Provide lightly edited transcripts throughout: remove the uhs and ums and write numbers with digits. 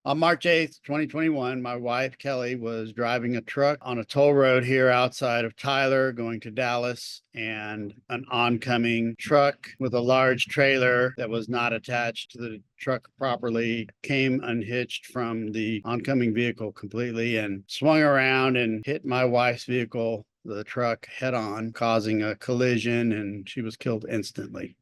On March 8th, 2021, my wife, Kelly, was driving a truck on a toll road here outside of Tyler going to Dallas, and an oncoming truck with a large trailer that was not attached to the truck properly came unhitched from the oncoming vehicle completely and swung around and hit my wife's vehicle, the truck, head on, causing a collision, and she was killed instantly.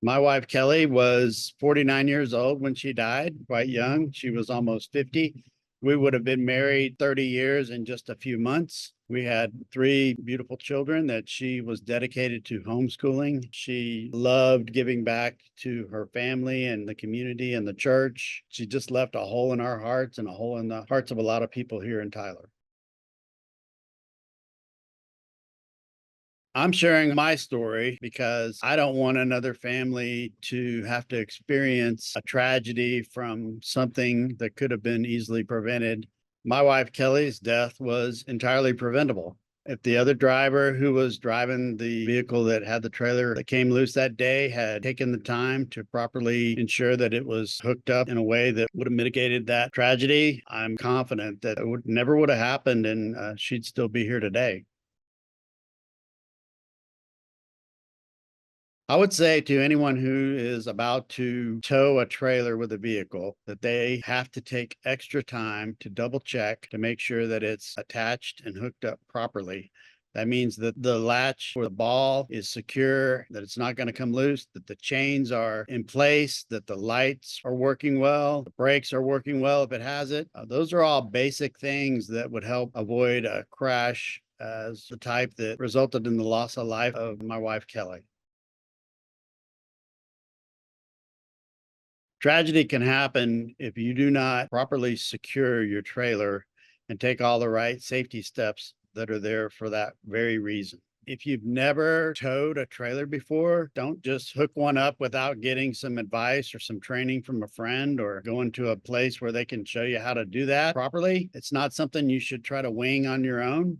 My wife, Kelly, was 49 years old when she died, quite young. She was almost 50. We would have been married 30 years in just a few months. We had three beautiful children that she was dedicated to homeschooling. She loved giving back to her family and the community and the church. She just left a hole in our hearts and a hole in the hearts of a lot of people here in Tyler. I'm sharing my story because I don't want another family to have to experience a tragedy from something that could have been easily prevented. My wife Kelly's death was entirely preventable. If the other driver who was driving the vehicle that had the trailer that came loose that day had taken the time to properly ensure that it was hooked up in a way that would have mitigated that tragedy, I'm confident that it never would have happened, and she'd still be here today. I would say to anyone who is about to tow a trailer with a vehicle that they have to take extra time to double check to make sure that it's attached and hooked up properly. That means that the latch or the ball is secure, that it's not going to come loose, that the chains are in place, that the lights are working well, the brakes are working well if it has it. Those are all basic things that would help avoid a crash as the type that resulted in the loss of life of my wife, Kelly. Tragedy can happen if you do not properly secure your trailer and take all the right safety steps that are there for that very reason. If you've never towed a trailer before, don't just hook one up without getting some advice or some training from a friend or going to a place where they can show you how to do that properly. It's not something you should try to wing on your own.